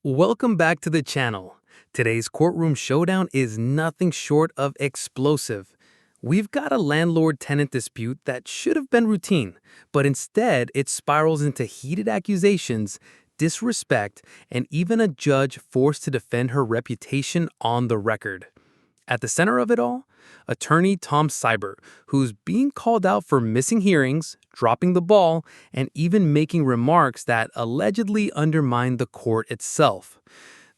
Welcome back to the channel. Today's courtroom showdown is nothing short of explosive. We've got a landlord-tenant dispute that should have been routine, but instead it spirals into heated accusations, disrespect, and even a judge forced to defend her reputation on the record. At the center of it all, attorney Tom Seibert, who's being called out for missing hearings, dropping the ball, and even making remarks that allegedly undermine the court itself.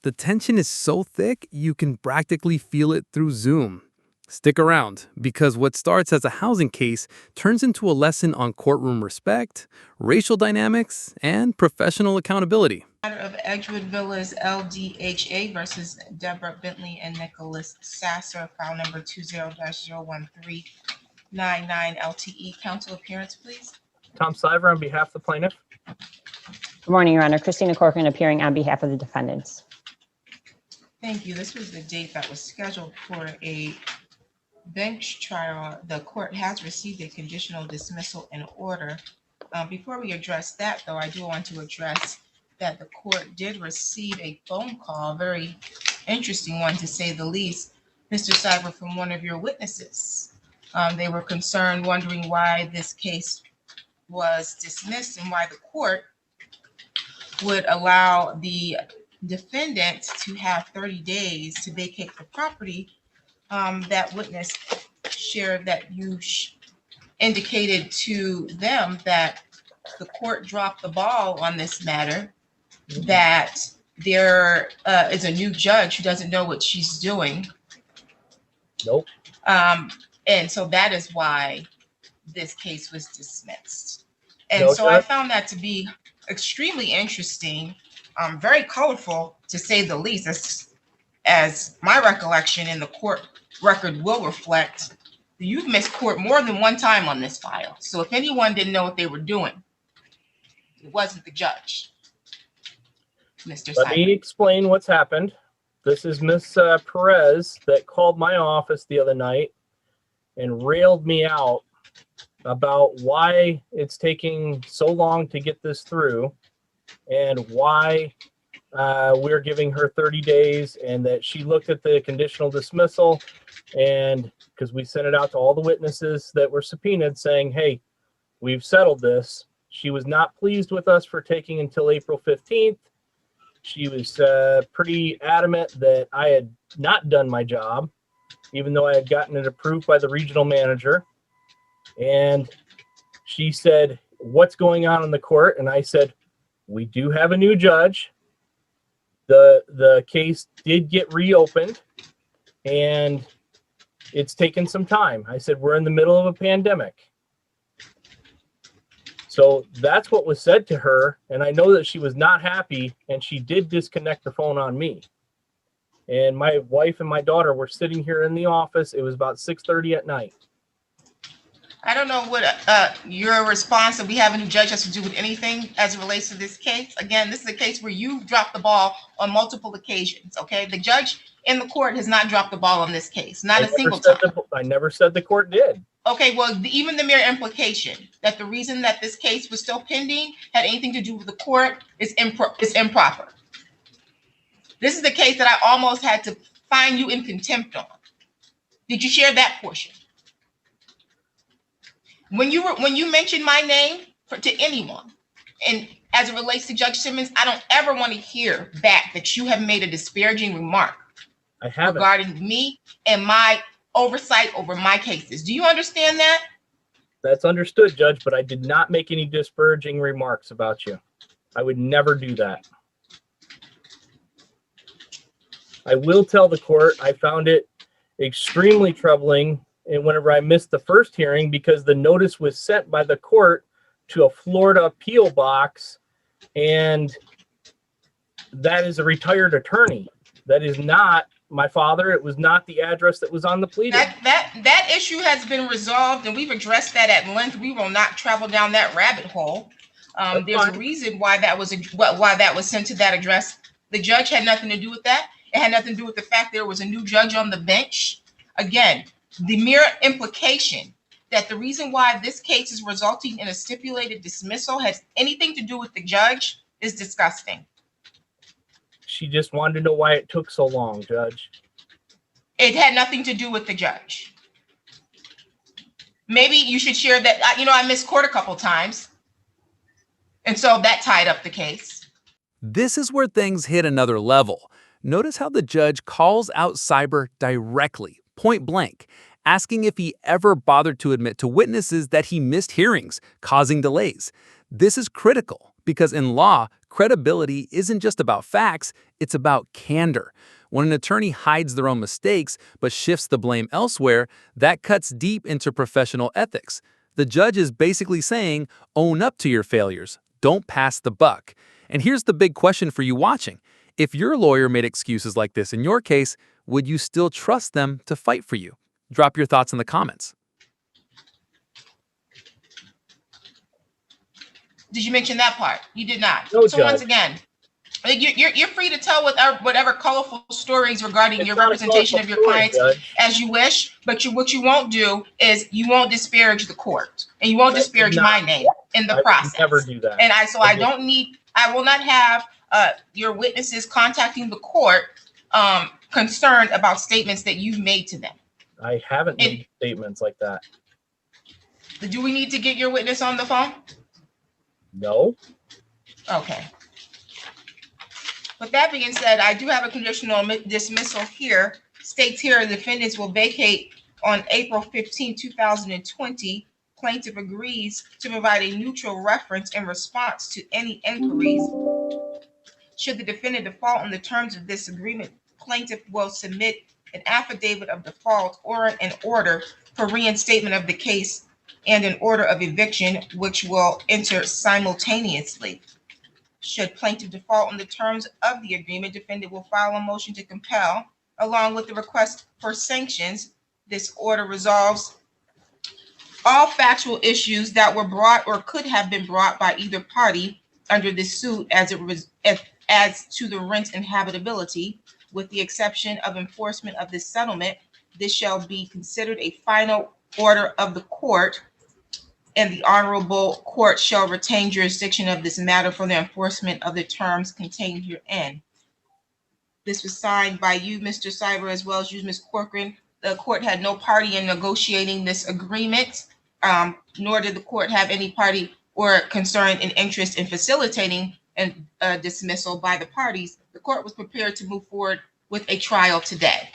The tension is so thick you can practically feel it through Zoom. Stick around, because what starts as a housing case turns into a lesson on courtroom respect, racial dynamics, and professional accountability. Matter of Edgewood Villas LDHA versus Deborah Bentley and Nicholas Sasser, file number 20-01399 LTE. Counsel appearance, please. Tom Seibert on behalf of the plaintiff. Good morning, Your Honor. Christina Corcoran appearing on behalf of the defendants. Thank you. This was the date that was scheduled for a bench trial. The court has received a conditional dismissal in order. Before we address that, though, I do want to address that the court did receive a phone call, a very interesting one to say the least, Mr. Seibert, from one of your witnesses. They were concerned, wondering why this case was dismissed and why the court would allow the defendant to have 30 days to vacate the property. That witness shared that you indicated to them that the court dropped the ball on this matter, that there is a new judge who doesn't know what she's doing. Nope. And so that is why this case was dismissed. And No, so Judge. I found that to be extremely interesting, very colorful, to say the least, as my recollection in the court record will reflect. You've missed court more than one time on this file. So if anyone didn't know what they were doing, it wasn't the judge, Mr. Let me explain what's happened. This is Miss Perez that called my office the other night and railed me out about why it's taking so long to get this through and why we're giving her 30 days, and that she looked at the conditional dismissal, and because we sent it out to all the witnesses that were subpoenaed saying, hey, we've settled this. She was not pleased with us for taking until April 15th. She was pretty adamant that I had not done my job, even though I had gotten it approved by the regional manager. And she said, what's going on in the court? And I said, we do have a new judge. The case did get reopened, and it's taken some time. I said, we're in the middle of a pandemic. So that's what was said to her, and I know that she was not happy, and she did disconnect the phone on me. And my wife and my daughter were sitting here in the office. It was about 6:30 at night. I don't know what your response that we have a new judge has to do with anything as it relates to this case. Again, this is a case where you've dropped the ball on multiple occasions, okay? The judge in the court has not dropped the ball on this case, not a single time. I never said the court did. Okay, well, even the mere implication that the reason that this case was still pending had anything to do with the court is improper. This is the case that I almost had to find you in contempt on. Did you share that portion? When you mention my name to anyone, and as it relates to Judge Simmons, I don't ever want to hear back that you have made a disparaging remark regarding me and my oversight over my cases. Do you understand that? That's understood, Judge, but I did not make any disparaging remarks about you. I would never do that. I will tell the court I found it extremely troubling, and whenever I missed the first hearing, because the notice was sent by the court to a Florida appeal box, and that is a retired attorney. That is not my father. It was not the address that was on the pleading. That issue has been resolved, and we've addressed that at length. We will not travel down that rabbit hole. There's a reason why that was sent to that address. The judge had nothing to do with that. It had nothing to do with the fact there was a new judge on the bench. Again, the mere implication that the reason why this case is resulting in a stipulated dismissal has anything to do with the judge is disgusting. She just wanted to know why it took so long, Judge. It had nothing to do with the judge. Maybe you should share that. I missed court a couple times. And so that tied up the case. This is where things hit another level. Notice how the judge calls out Cyber directly, point blank, asking if he ever bothered to admit to witnesses that he missed hearings, causing delays. This is critical because in law, credibility isn't just about facts, it's about candor. When an attorney hides their own mistakes but shifts the blame elsewhere, that cuts deep into professional ethics. The judge is basically saying, own up to your failures, don't pass the buck. And here's the big question for you watching. If your lawyer made excuses like this in your case, would you still trust them to fight for you? Drop your thoughts in the comments. Did you mention that part? You did not. No, So Judge. once again, you're free to tell whatever colorful stories regarding your It's not a representation of your colorful clients story, Judge. as you wish, but what you won't do is you won't disparage the court and you won't I disparage did my not. name in the I would process. never do that. And I I will not have your witnesses contacting the court concerned about statements that you've made to them. I haven't made statements like that. Do we need to get your witness on the phone? No. Okay. With that being said, I do have a conditional dismissal here. States here the defendants will vacate on April 15, 2020. Plaintiff agrees to provide a neutral reference in response to any inquiries. Should the defendant default on the terms of this agreement, plaintiff will submit an affidavit of default or an order for reinstatement of the case and an order of eviction, which will enter simultaneously. Should plaintiff default on the terms of the agreement, defendant will file a motion to compel along with the request for sanctions. This order resolves all factual issues that were brought or could have been brought by either party under this suit as to the rent inhabitability, with the exception of enforcement of this settlement. This shall be considered a final order of the court, and the honorable court shall retain jurisdiction of this matter for the enforcement of the terms contained herein. This was signed by you, Mr. Cyber, as well as you, Ms. Corcoran. The court had no party in negotiating this agreement, nor did the court have any party or concern and interest in facilitating a dismissal by the parties. The court was prepared to move forward with a trial today.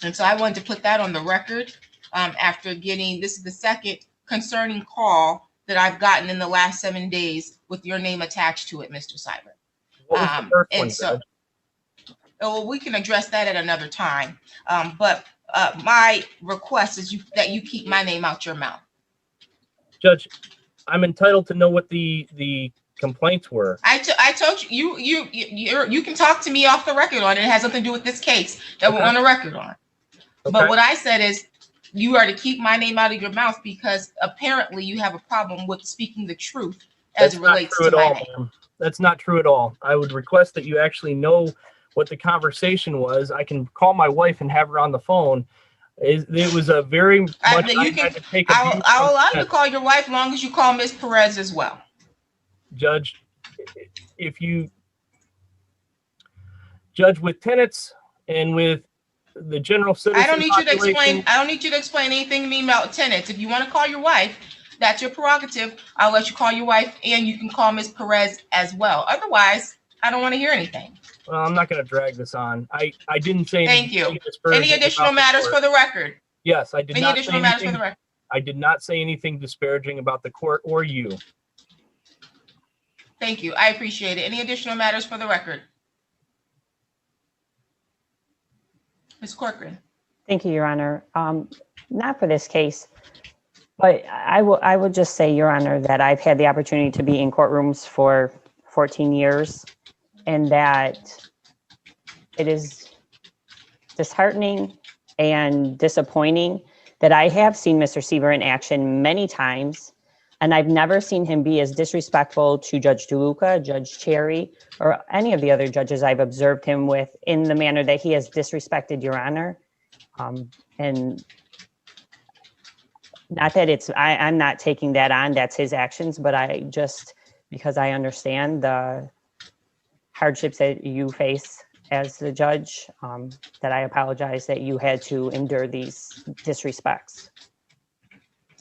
And so I wanted to put that on the record after getting, this is the second concerning call that I've gotten in the last 7 days with your name attached to it, Mr. Cyber. What was the first one, And so, Judge? well, we can address that at another time. But my request is that you keep my name out your mouth. Judge, I'm entitled to know what the complaints were. I told you, you can talk to me off the record on it. It has nothing to do with this case that we're Okay. on the record on. Okay. But what I said is you are to keep my name out of your mouth because apparently you have a problem with speaking the truth as it relates to my name. Ma'am. That's not true at all. I would request that you actually know what the conversation was. I can call my wife and have her on the phone. It was a very much. I'll allow you to call your wife long as you call Ms. Perez as well. Judge, if you judge with tenants and with the general citizen I don't need you to explain. population- I don't need you to explain anything to me about tenants. If you want to call your wife, that's your prerogative. I'll let you call your wife, and you can call Ms. Perez as well. Otherwise, I don't want to hear anything. Well, I'm not going to drag this on. I didn't say Thank you. anything disparaging Any additional about the matters court. for the record? Yes, I did Any not say additional matters for anything. the record? I did not say anything disparaging about the court or you. Thank you. I appreciate it. Any additional matters for the record? Ms. Corcoran. Thank you, Your Honor. Not for this case, but I will just say, Your Honor, that I've had the opportunity to be in courtrooms for 14 years, and that it is disheartening and disappointing that I have seen Mr. Seaver in action many times, and I've never seen him be as disrespectful to Judge DeLuca, Judge Cherry, or any of the other judges I've observed him with in the manner that he has disrespected Your Honor. And not that I'm not taking that on, that's his actions, but I just, because I understand hardships that you face as the judge, that I apologize that you had to endure these disrespects.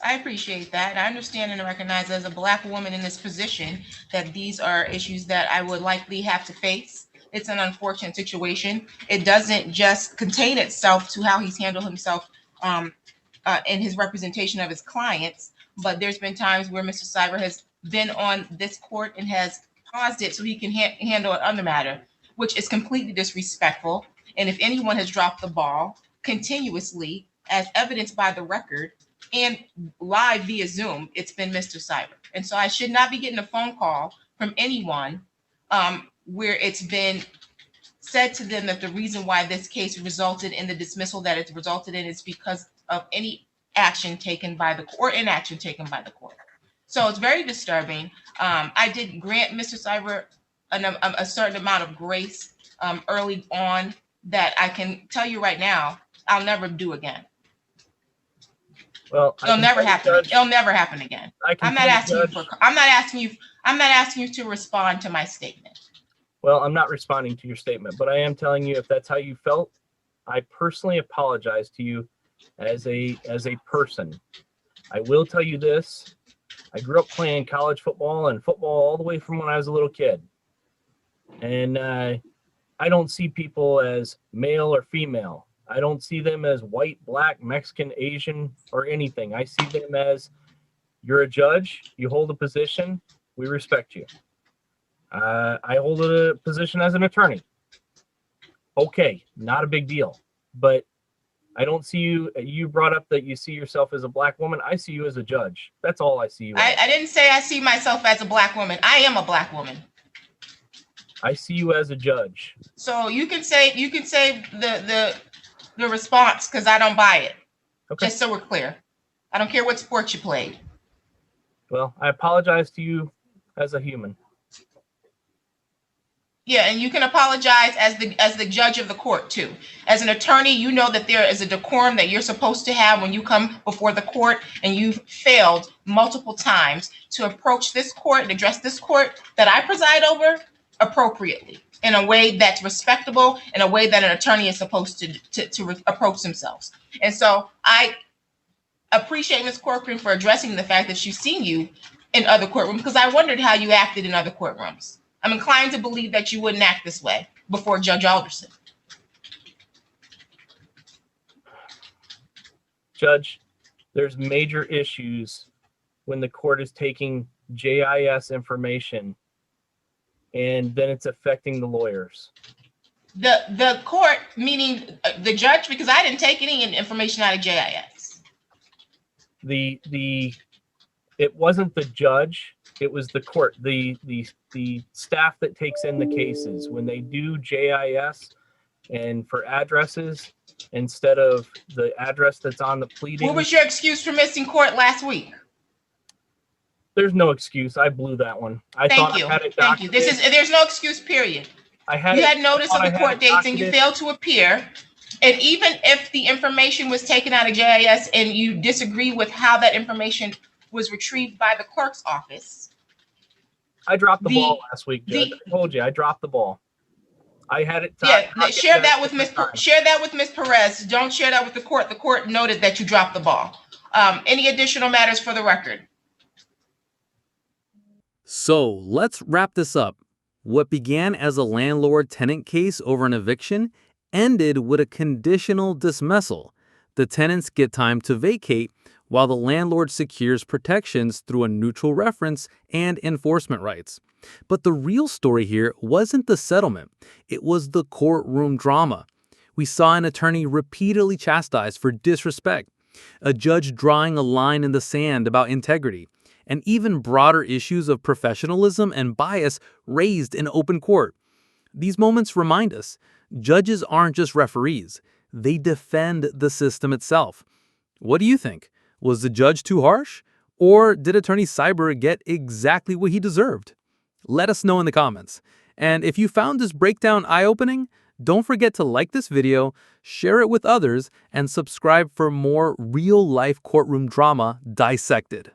I appreciate that. I understand and recognize as a Black woman in this position that these are issues that I would likely have to face. It's an unfortunate situation. It doesn't just contain itself to how he's handled himself in his representation of his clients, but there's been times where Mr. Cyber has been on this court and has paused it so he can handle an other matter, which is completely disrespectful. And if anyone has dropped the ball continuously, as evidenced by the record and live via Zoom, it's been Mr. Cyber. And so I should not be getting a phone call from anyone where it's been said to them that the reason why this case resulted in the dismissal that it's resulted in is because of any action taken by the court or inaction taken by the court. So it's very disturbing. I did grant Mr. Cyber a certain amount of grace early on that I can tell you right now I'll never do again. Well, It'll never happen. It'll never happen again. I'm not asking you to respond to my statement. Well, I'm not responding to your statement, but I am telling you if that's how you felt, I personally apologize to you as a person. I will tell you this. I grew up playing college football and football all the way from when I was a little kid. And I don't see people as male or female. I don't see them as white, black, Mexican, Asian, or anything. I see them as you're a judge, you hold a position, we respect you. I hold a position as an attorney. Okay, not a big deal. But I don't see you. You brought up that you see yourself as a Black woman. I see you as a judge. That's all I see you as. I didn't say I see myself as a Black woman. I am a Black woman. I see you as a judge. So you can say the response because I don't buy it. Okay. Just so we're clear. I don't care what sport you played. Well, I apologize to you as a human. Yeah, and you can apologize as the judge of the court too. As an attorney, you know that there is a decorum that you're supposed to have when you come before the court, and you've failed multiple times to approach this court and address this court that I preside over appropriately in a way that's respectable, in a way that an attorney is supposed to approach themselves. And so I appreciate Ms. Courtroom for addressing the fact that she's seen you in other courtrooms, because I wondered how you acted in other courtrooms. I'm inclined to believe that you wouldn't act this way before Judge Alderson. Judge, there's major issues when the court is taking JIS information and then it's affecting the lawyers. The court, meaning the judge, because I didn't take any information out of JIS. It wasn't the judge, it was the court, the staff that takes in the cases. When they do JIS and for addresses instead of the address that's on the pleading. What was your excuse for missing court last week? There's no excuse. I blew that one. Thank you. There's no excuse, period. You had notice of the court dates and you failed to appear. And even if the information was taken out of JIS and you disagree with how that information was retrieved by the clerk's office. I dropped the ball last week, Judge. I told you I dropped the ball. I had it. Share that with Ms. Perez. Don't share that with the court. The court noted that you dropped the ball. Any additional matters for the record? So let's wrap this up. What began as a landlord-tenant case over an eviction ended with a conditional dismissal. The tenants get time to vacate while the landlord secures protections through a neutral reference and enforcement rights. But the real story here wasn't the settlement. It was the courtroom drama. We saw an attorney repeatedly chastised for disrespect, a judge drawing a line in the sand about integrity, and even broader issues of professionalism and bias raised in open court. These moments remind us, judges aren't just referees. They defend the system itself. What do you think? Was the judge too harsh? Or did Attorney Cyber get exactly what he deserved? Let us know in the comments. And if you found this breakdown eye-opening, don't forget to like this video, share it with others, and subscribe for more real-life courtroom drama dissected.